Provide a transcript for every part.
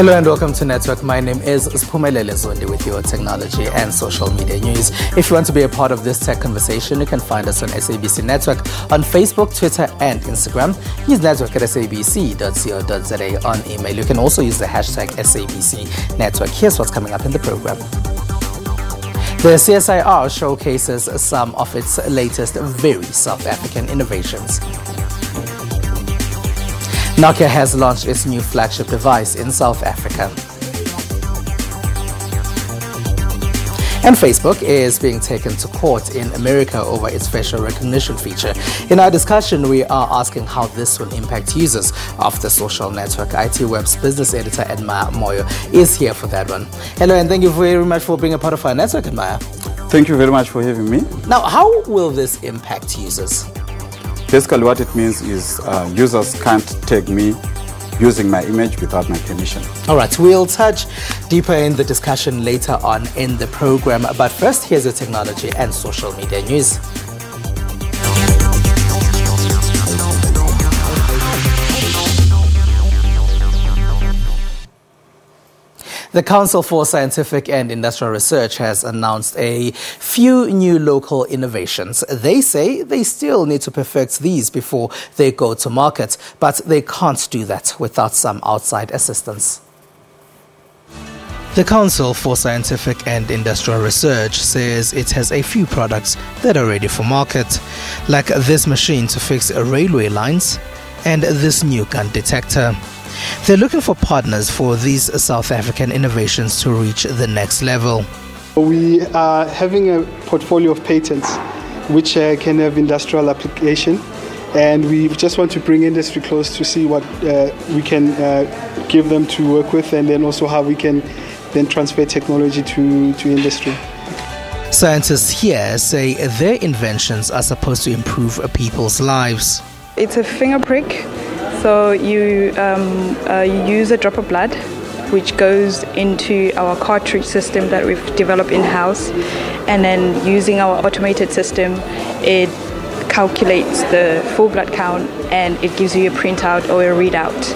Hello and welcome to Network. My name is Spumelele Zondi with your technology and social media news. If you want to be a part of this tech conversation, you can find us on SABC Network on Facebook, Twitter and Instagram. Use network at sabc.co.za on email. You can also use the hashtag SABC Network. Here's what's coming up in the program. The CSIR showcases some of its latest very South African innovations. Nokia has launched its new flagship device in South Africa. And Facebook is being taken to court in America over its facial recognition feature. In our discussion, we are asking how this will impact users of the social network. IT Web's business editor, Edmaya Moyo, is here for that one. Hello, and thank you very much for being a part of our network, Edmaya. Thank you very much for having me. Now, how will this impact users? Basically, what it means is users can't tag me using my image without my permission. All right, we'll touch deeper in the discussion later on in the program. But first, here's the technology and social media news. The Council for Scientific and Industrial Research has announced a few new local innovations. They say they still need to perfect these before they go to market, but they can't do that without some outside assistance. The Council for Scientific and Industrial Research says it has a few products that are ready for market, like this machine to fix railway lines and this new gun detector. They're looking for partners for these South African innovations to reach the next level. We are having a portfolio of patents which can have industrial application, and we just want to bring industry close to see what we can give them to work with, and then also how we can then transfer technology to industry. Scientists here say their inventions are supposed to improve people's lives. It's a finger prick. So you use a drop of blood, which goes into our cartridge system that we've developed in-house, and then using our automated system, it calculates the full blood count and it gives you a printout or a readout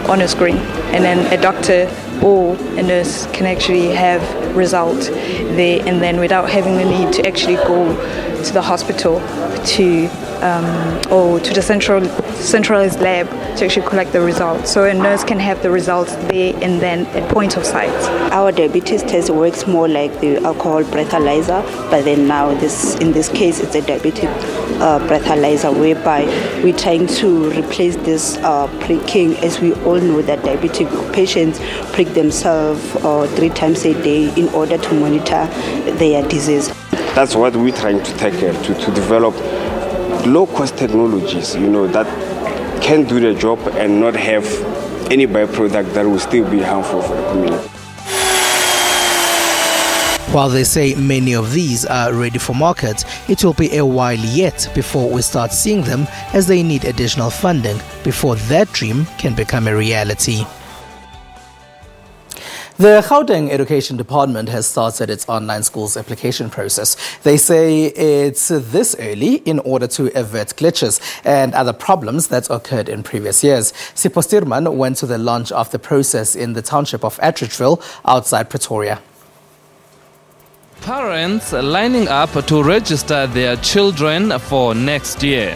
on a screen. And then a doctor or a nurse can actually have result there, and then without having the need to actually go to the hospital or to the centralized lab to actually collect the results. So a nurse can have the results there and then at point of sight. Our diabetes test works more like the alcohol breathalyzer, but then now in this case it's a diabetic breathalyzer, whereby we're trying to replace this pricking, as we all know that diabetic patients prick themselves 3 times a day in order to monitor their disease. That's what we're trying to tackle, to develop low-cost technologies, that can do the job and not have any byproduct that will still be harmful for the community. While they say many of these are ready for market, it will be a while yet before we start seeing them, as they need additional funding before that dream can become a reality. The Gauteng Education Department has started its online schools application process. They say it's this early in order to avert glitches and other problems that occurred in previous years. Sipho Stirman went to the launch of the process in the township of Atteridgeville outside Pretoria. Parents lining up to register their children for next year.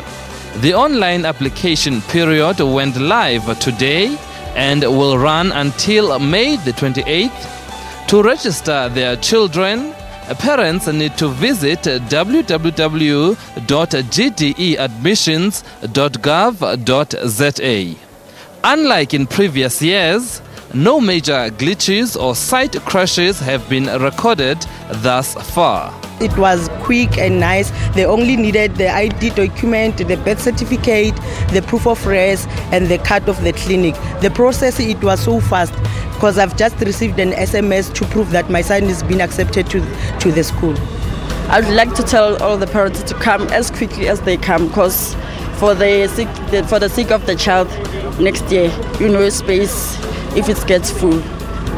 The online application period went live today and will run until May the 28th. To register their children, parents need to visit www.gdeadmissions.gov.za. Unlike in previous years, no major glitches or site crashes have been recorded thus far. It was quick and nice. They only needed the ID document, the birth certificate, the proof of res, and the card of the clinic. The process, it was so fast because I've just received an SMS to prove that my son is being accepted to the school. I would like to tell all the parents to come as quickly as they come, because for the sake of the child, next year, space, if it gets full,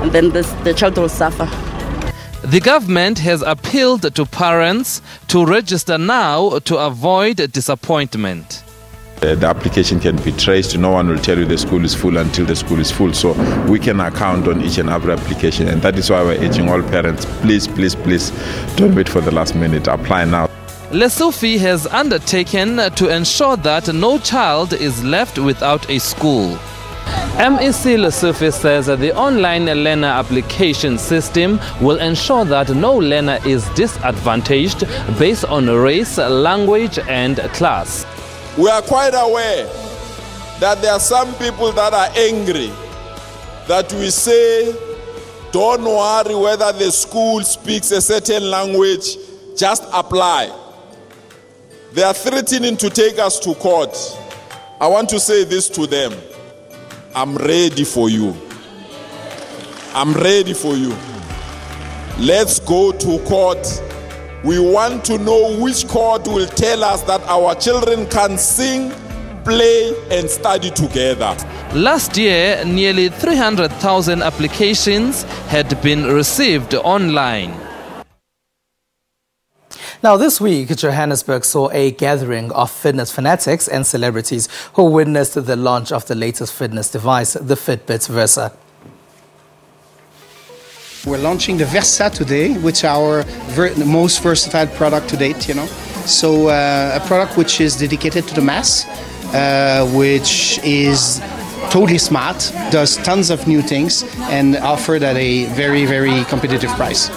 and then the child will suffer. The government has appealed to parents to register now to avoid disappointment. The application can be traced. No one will tell you the school is full until the school is full. So we can account on each and every application. And that is why we're urging all parents, please, please, please, don't wait for the last minute. Apply now. Lesotho has undertaken to ensure that no child is left without a school. MEC Lesotho says that the online learner application system will ensure that no learner is disadvantaged based on race, language and class. We are quite aware that there are some people that are angry that we say, don't worry whether the school speaks a certain language, just apply. They are threatening to take us to court. I want to say this to them. I'm ready for you. I'm ready for you. Let's go to court. We want to know which court will tell us that our children can sing, play and study together. Last year, nearly 300,000 applications had been received online. Now, this week, Johannesburg saw a gathering of fitness fanatics and celebrities who witnessed the launch of the latest fitness device, the Fitbit Versa. We're launching the Versa today, which is our most versatile product to date, So a product which is dedicated to the mass, which is totally smart, does tons of new things, and offered at a very, very competitive price.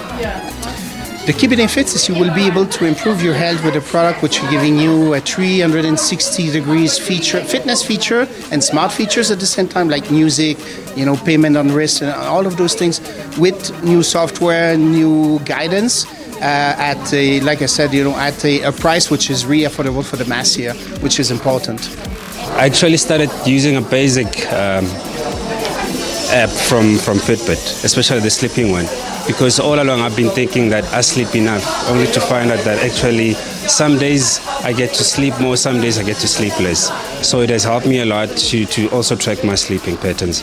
The key benefits is you will be able to improve your health with a product which is giving you a 360 degrees fitness feature and smart features at the same time, like music, payment on wrist, and all of those things with new software, new guidance at a, like I said, at a price which is really affordable for the mass here, which is important. I actually started using a basic app from Fitbit, especially the sleeping one, because all along I've been thinking that I sleep enough, only to find out that actually some days I get to sleep more, some days I get to sleep less. So it has helped me a lot to also track my sleeping patterns.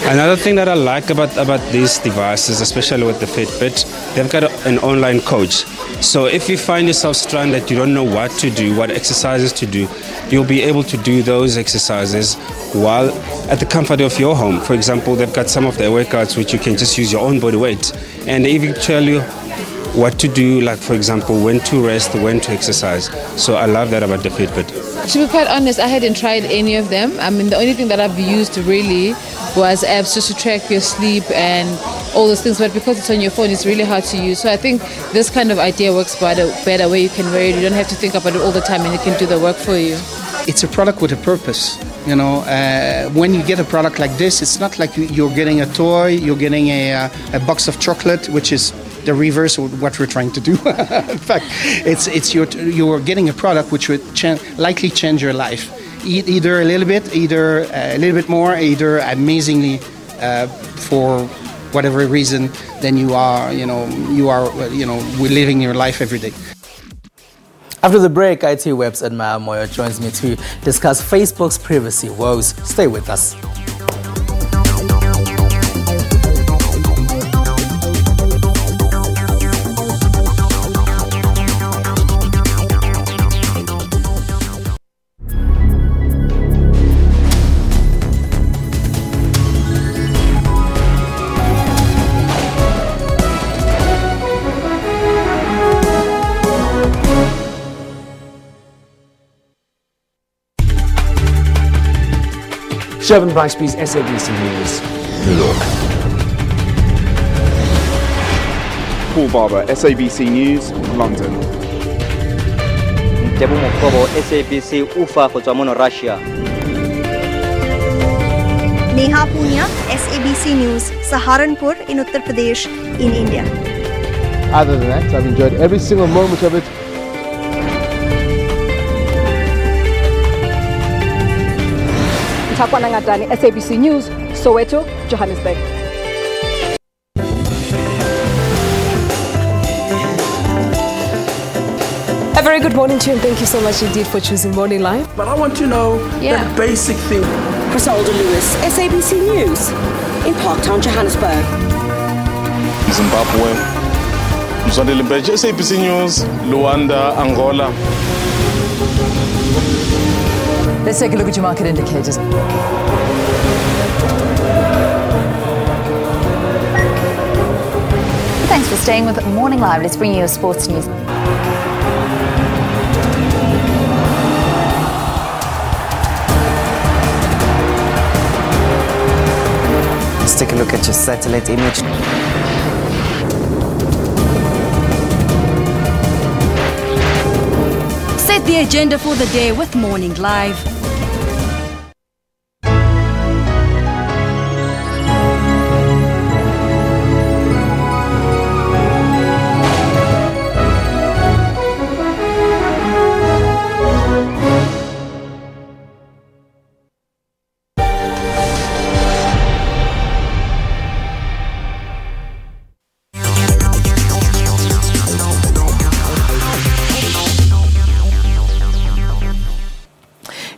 Another thing that I like about these devices, especially with the Fitbit, they've got an online coach. So if you find yourself stranded, you don't know what to do, what exercises to do, you'll be able to do those exercises while at the comfort of your home. For example, they've got some of their workouts which you can just use your own body weight, and they even tell you what to do, like for example, when to rest, when to exercise. So I love that about the Fitbit. To be quite honest, I hadn't tried any of them. I mean, the only thing that I've used really was apps just to track your sleep and all those things, but because it's on your phone, it's really hard to use. So I think this kind of idea works better where you can wear it. You don't have to think about it all the time and it can do the work for you. It's a product with a purpose. When you get a product like this, it's not like you're getting a toy, you're getting a box of chocolate, which is the reverse of what we're trying to do. In fact, you're getting a product which would likely change your life. Either a little bit, either a little bit more, either amazingly for whatever reason, then we're living your life every day. After the break, IT Web's Admire Moyo joins me to discuss Facebook's privacy woes. Stay with us. Shervin Bricebys, SABC News, New York. Paul Barber, SABC News, London. Tebo Mokobo, SABC Ufa Kozamono, Russia. Neha Punya, SABC News, Saharanpur in Uttar Pradesh in India. Other than that, I've enjoyed every single moment of it. Takwanangatani, SABC News, Soweto, Johannesburg. A very good morning to you and thank you so much indeed for choosing Morning Live. But I want to know the basic thing. Griselda Lewis, SABC News, in Parktown, Johannesburg. Zimbabwe, Mzondele Mbeje, SABC News, Luanda, Angola. Let's take a look at your market indicators. Thanks for staying with Morning Live. Let's bring you your sports news. Let's take a look at your satellite image. Set the agenda for the day with Morning Live.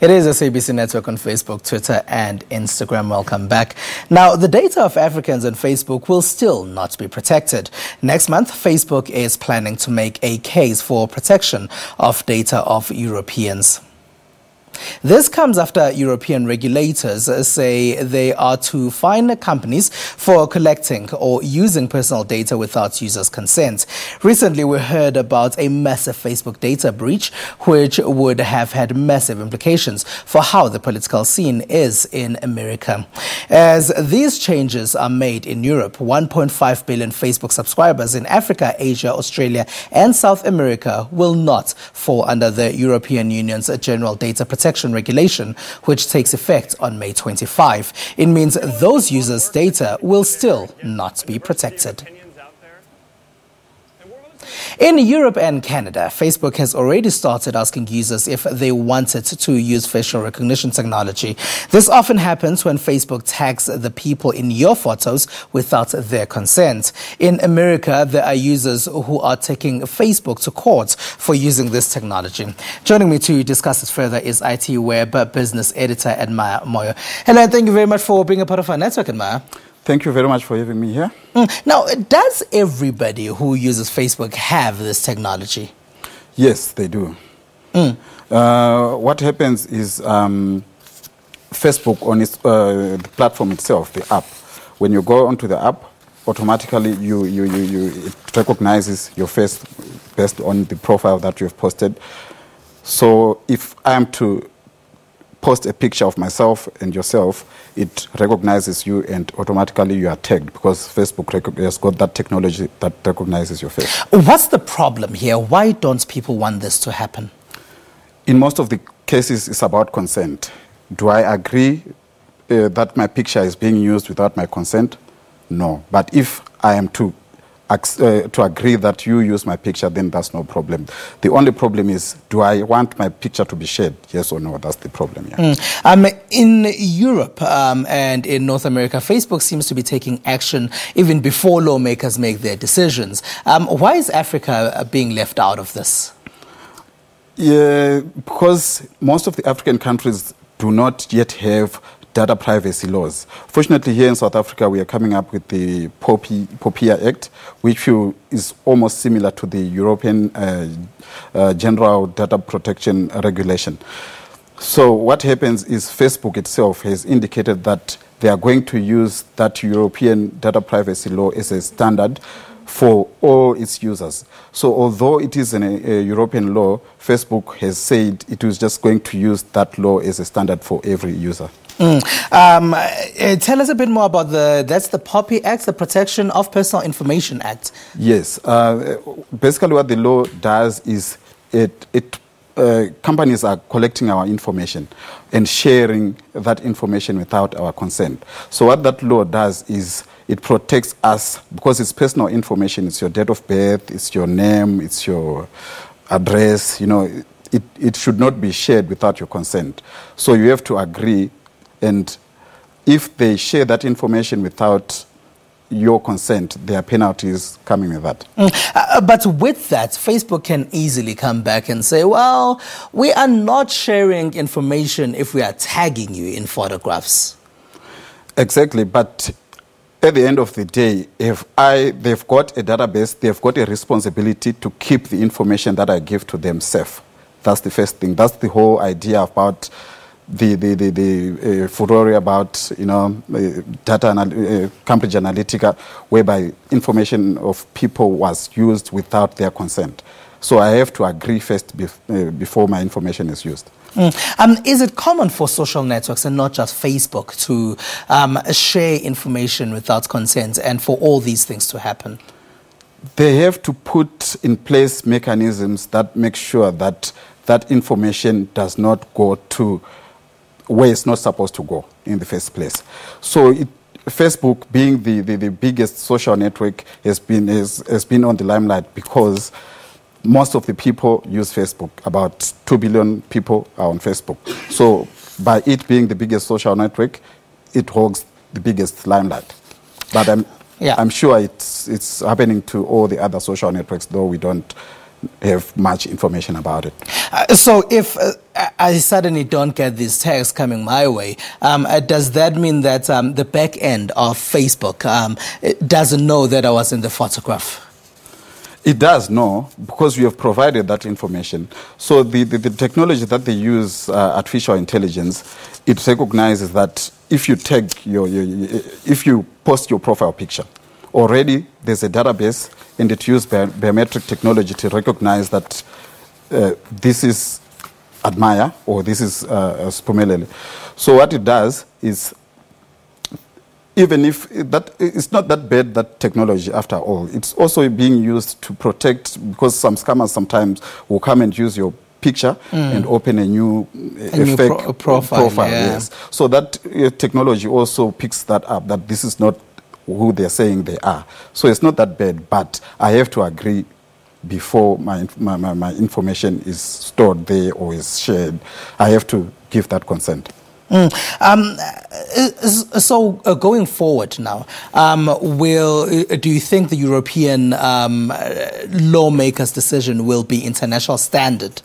It is SABC Network on Facebook, Twitter and Instagram. Welcome back. Now, the data of Africans on Facebook will still not be protected. Next month, Facebook is planning to make a case for protection of data of Europeans. This comes after European regulators say they are to fine companies for collecting or using personal data without users' consent. Recently, we heard about a massive Facebook data breach, which would have had massive implications for how the political scene is in America. As these changes are made in Europe, 1.5 billion Facebook subscribers in Africa, Asia, Australia, and South America will not fall under the European Union's General Data Protection Regulation, which takes effect on May 25. It means those users' data will still not be protected. In Europe and Canada, Facebook has already started asking users if they wanted to use facial recognition technology. This often happens when Facebook tags the people in your photos without their consent. In America, there are users who are taking Facebook to court for using this technology. Joining me to discuss this further is IT Web business editor Admire Moyo. Hello, thank you very much for being a part of our network, Admire. Thank you very much for having me here. Now, does everybody who uses Facebook have this technology? Yes, they do. What happens is Facebook on its the platform itself, the app. When you go onto the app, automatically it recognizes your face based on the profile that you have posted. So if I am to post a picture of myself and yourself, it recognizes you and automatically you are tagged because Facebook has got that technology that recognizes your face. What's the problem here? Why don't people want this to happen? In most of the cases, it's about consent. Do I agree that my picture is being used without my consent? No. But if I am to agree that you use my picture, then that's no problem. The only problem is, do I want my picture to be shared? Yes or no? That's the problem. Yeah. In Europe and in North America, Facebook seems to be taking action even before lawmakers make their decisions. Why is Africa being left out of this? Yeah, because most of the African countries do not yet have data privacy laws. Fortunately, here in South Africa, we are coming up with the POPIA Act, which is almost similar to the European General Data Protection Regulation. So what happens is Facebook itself has indicated that they are going to use that European data privacy law as a standard for all its users. So although it is a European law, Facebook has said it was just going to use that law as a standard for every user. Tell us a bit more about that's the POPI Act, the Protection of Personal Information Act. Yes. Basically what the law does is companies are collecting our information and sharing that information without our consent. So what that law does is it protects us because it's personal information. It's your date of birth, it's your name, it's your address. You know, it should not be shared without your consent. So you have to agree. And if they share that information without your consent, there are penalties coming with that. But with that, Facebook can easily come back and say, well, we are not sharing information if we are tagging you in photographs. Exactly. But at the end of the day, if they've got a database, they've got a responsibility to keep the information that I give to them safe. That's the first thing. That's the whole idea about the furore about Cambridge Analytica, whereby information of people was used without their consent. So I have to agree first before my information is used. Is it common for social networks and not just Facebook to share information without consent and for all these things to happen? They have to put in place mechanisms that make sure that that information does not go to where it's not supposed to go in the first place. So Facebook, being the biggest social network, has been on the limelight because most of the people use Facebook. About 2 billion people are on Facebook. So by it being the biggest social network, it holds the biggest limelight. But I'm sure it's happening to all the other social networks, though we don't have much information about it. So if I suddenly don't get these tags coming my way, does that mean that the back end of Facebook doesn't know that I was in the photograph? It does know, because we have provided that information. So the technology that they use, artificial intelligence, it recognizes that if you tag if you post your profile picture, already there's a database, and it uses biometric technology to recognize that this is Admire or this is Spumelele. So what it does is, even if it's not that bad, that technology after all, it's also being used to protect, because some scammers sometimes will come and use your picture and open a new fake profile. Yes. So that technology also picks that up, that this is not who they're saying they are. So it's not that bad, but I have to agree before my information is stored there or is shared. I have to give that consent. So going forward now, do you think the European lawmakers' decision will be international standard?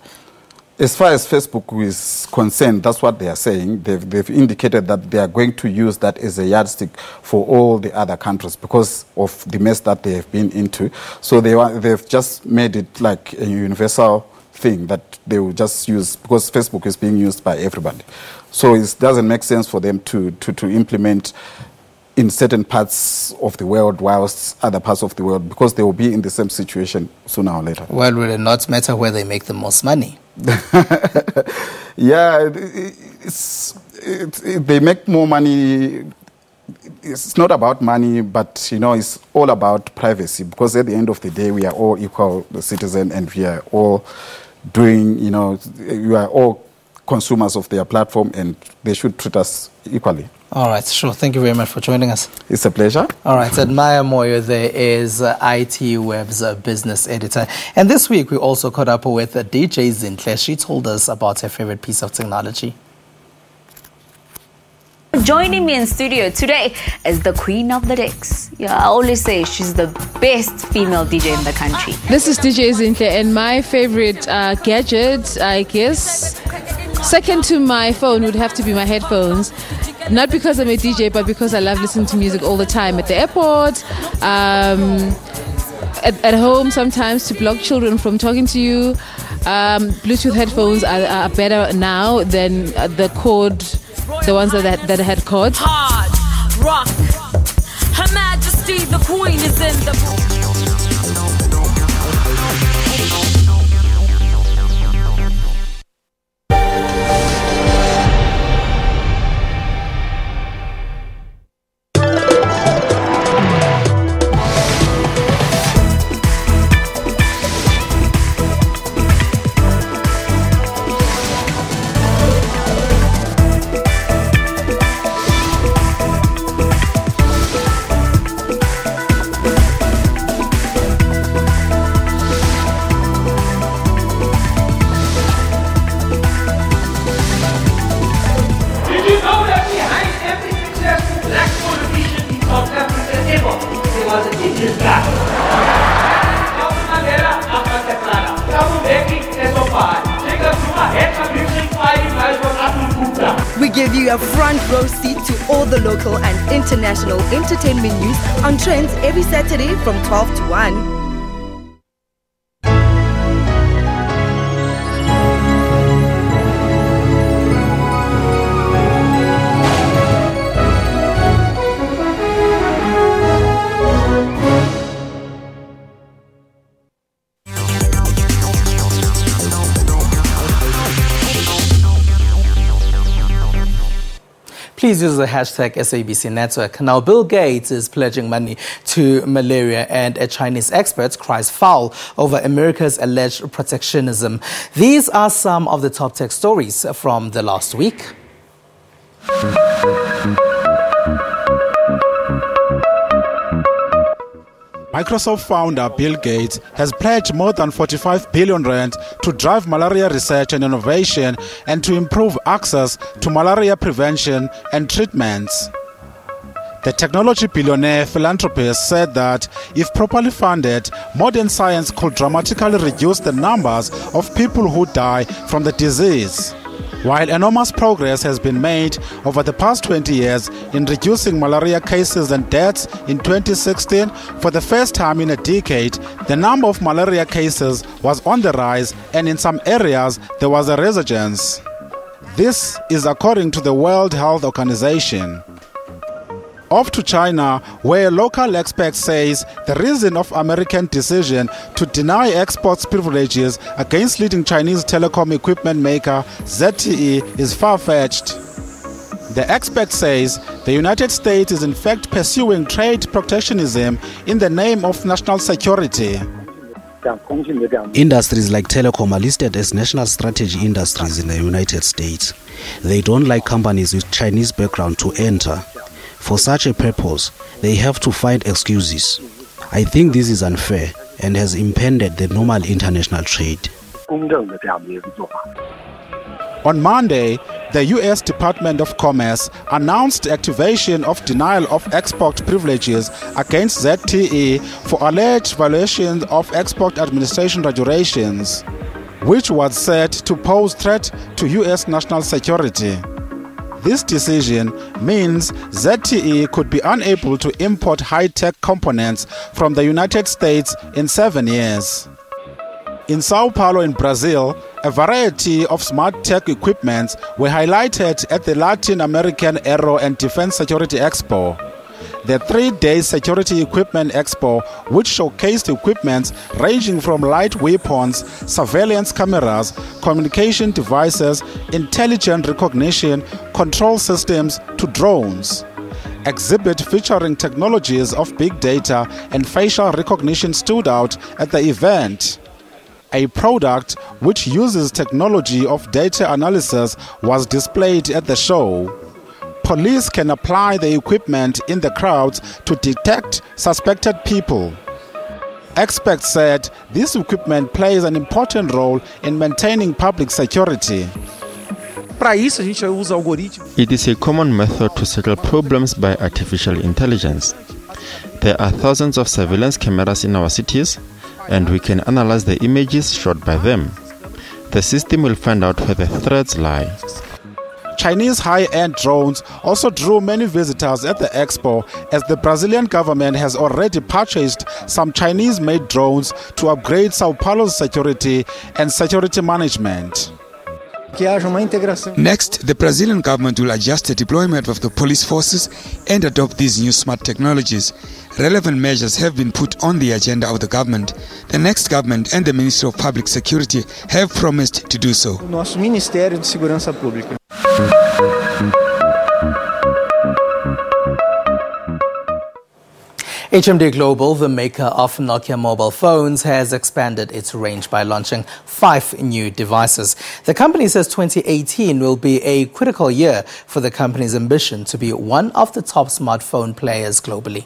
As far as Facebook is concerned, that's what they are saying. They've indicated that they are going to use that as a yardstick for all the other countries because of the mess that they have been into. So they've just made it like a universal thing that they will just use, because Facebook is being used by everybody. So it doesn't make sense for them to implement in certain parts of the world whilst other parts of the world, because they will be in the same situation sooner or later. Well, will it not matter where they make the most money? Yeah, they make more money. It's not about money, but it's all about privacy, because at the end of the day, we are all equal citizens, and we are all doing, we are all consumers of their platform, and they should treat us equally. All right, sure. Thank you very much for joining us. It's a pleasure. All right, Admire Moyo there is IT Web's business editor. And this week we also caught up with DJ Zinka. She told us about her favorite piece of technology. Joining me in studio today is the queen of the decks. Yeah, I always say she's the best female DJ in the country. This is DJ Zinka, and my favorite gadget, I guess, second to my phone would have to be my headphones. Not because I'm a DJ, but because I love listening to music all the time. At the airport, at home sometimes, to block children from talking to you. Bluetooth headphones are better now than the cord, the ones that had cords. Hard rock. Her Majesty, the Queen, is in the We give you a front row seat to all the local and international entertainment news on Trends every Saturday from 12 to 1. Please use the hashtag SABC Network. Now, Bill Gates is pledging money to malaria, and a Chinese expert cries foul over America's alleged protectionism. These are some of the top tech stories from the last week. Microsoft founder Bill Gates has pledged more than 45 billion rand to drive malaria research and innovation and to improve access to malaria prevention and treatments. The technology billionaire philanthropist said that if properly funded, modern science could dramatically reduce the numbers of people who die from the disease. While enormous progress has been made over the past 20 years in reducing malaria cases and deaths, in 2016, for the first time in a decade, the number of malaria cases was on the rise, and in some areas there was a resurgence. This is according to the World Health Organization. Off to China, where local experts says the reason of American decision to deny exports privileges against leading Chinese telecom equipment maker ZTE is far-fetched. The expert says the United States is in fact pursuing trade protectionism in the name of national security. Industries like telecom are listed as national strategy industries in the United States. They don't like companies with Chinese background to enter. For such a purpose, they have to find excuses. I think this is unfair and has impeded the normal international trade. On Monday, the U.S. Department of Commerce announced activation of denial of export privileges against ZTE for alleged violations of export administration regulations, which was said to pose threat to U.S. national security. This decision means ZTE could be unable to import high-tech components from the United States in 7 years. In Sao Paulo in Brazil, a variety of smart tech equipments were highlighted at the Latin American Aero and Defense Security Expo. The 3-day Security Equipment Expo, which showcased equipments ranging from light weapons, surveillance cameras, communication devices, intelligent recognition, control systems to drones. Exhibit featuring technologies of big data and facial recognition stood out at the event. A product which uses technology of data analysis was displayed at the show. Police can apply the equipment in the crowds to detect suspected people. Experts said this equipment plays an important role in maintaining public security. It is a common method to settle problems by artificial intelligence. There are thousands of surveillance cameras in our cities, and we can analyze the images shot by them. The system will find out where the threats lie. Chinese high-end drones also drew many visitors at the expo, as the Brazilian government has already purchased some Chinese-made drones to upgrade Sao Paulo's security and security management. Next, the Brazilian government will adjust the deployment of the police forces and adopt these new smart technologies. Relevant measures have been put on the agenda of the government. The next government and the Ministry of Public Security have promised to do so. HMD Global, the maker of Nokia mobile phones, has expanded its range by launching 5 new devices. The company says 2018 will be a critical year for the company's ambition to be one of the top smartphone players globally.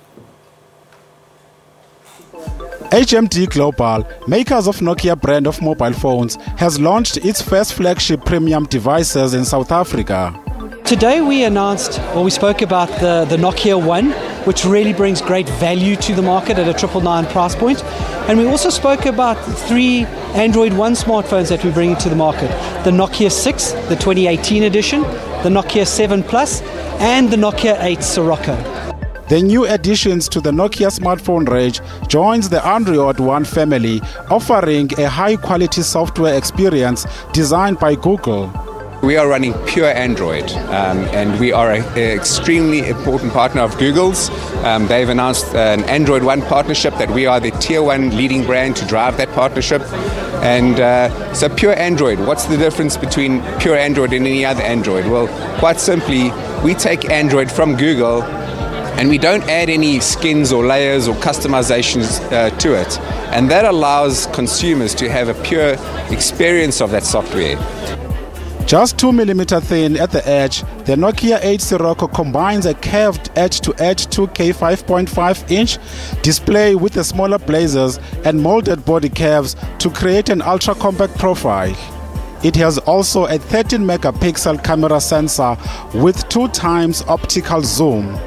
HMD Global, makers of Nokia brand of mobile phones, has launched its first flagship premium devices in South Africa. Today we spoke about the Nokia One, which really brings great value to the market at a 999 price point. And we also spoke about 3 Android One smartphones that we're bringing to the market. The Nokia 6, the 2018 edition, the Nokia 7 Plus, and the Nokia 8 Sirocco. The new additions to the Nokia smartphone range joins the Android One family, offering a high-quality software experience designed by Google. We are running pure Android, and we are an extremely important partner of Google's. They've announced an Android One partnership that we are the tier one leading brand to drive that partnership. And so pure Android, what's the difference between pure Android and any other Android? Well, quite simply, we take Android from Google and we don't add any skins or layers or customizations to it. And that allows consumers to have a pure experience of that software. Just 2mm thin at the edge, the Nokia 8 Sirocco combines a curved edge-to-edge 2K 5.5-inch display with the smaller blazers and molded body curves to create an ultra-compact profile. It has also a 13-megapixel camera sensor with 2 times optical zoom.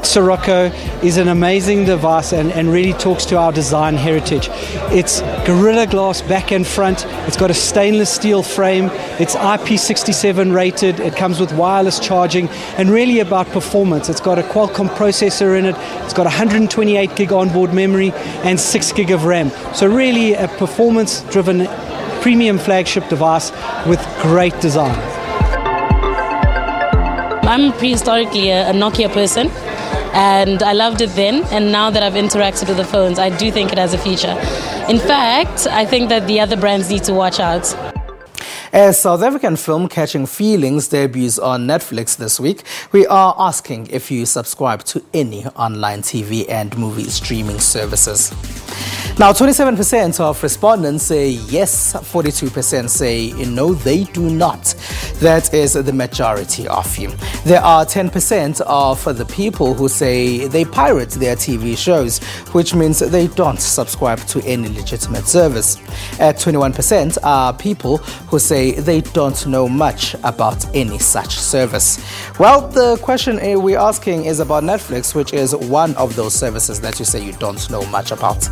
Sirocco is an amazing device and really talks to our design heritage. It's Gorilla Glass back and front. It's got a stainless steel frame. It's IP67 rated. It comes with wireless charging and really about performance. It's got a Qualcomm processor in it. It's got 128 gig onboard memory and 6 gig of RAM. So really a performance-driven premium flagship device with great design. I'm prehistorically a Nokia person. And I loved it then, and now that I've interacted with the phones, I do think it has a future. In fact, I think that the other brands need to watch out. As South African film Catching Feelings debuts on Netflix this week, we are asking if you subscribe to any online TV and movie streaming services. Now, 27% of respondents say yes, 42% say no, they do not. That is the majority of you. There are 10% of the people who say they pirate their TV shows, which means they don't subscribe to any legitimate service. At 21% are people who say they don't know much about any such service. Well, the question we're asking is about Netflix, which is one of those services that you say you don't know much about.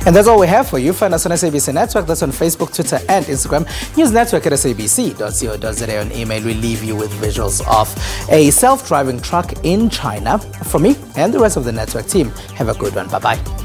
And that's all we have for you. Find us on SABC Network. That's on Facebook, Twitter, and Instagram. News Network at sabc.co.za. On email, we leave you with visuals of a self-driving truck in China. From me and the rest of the network team, have a good one. Bye-bye.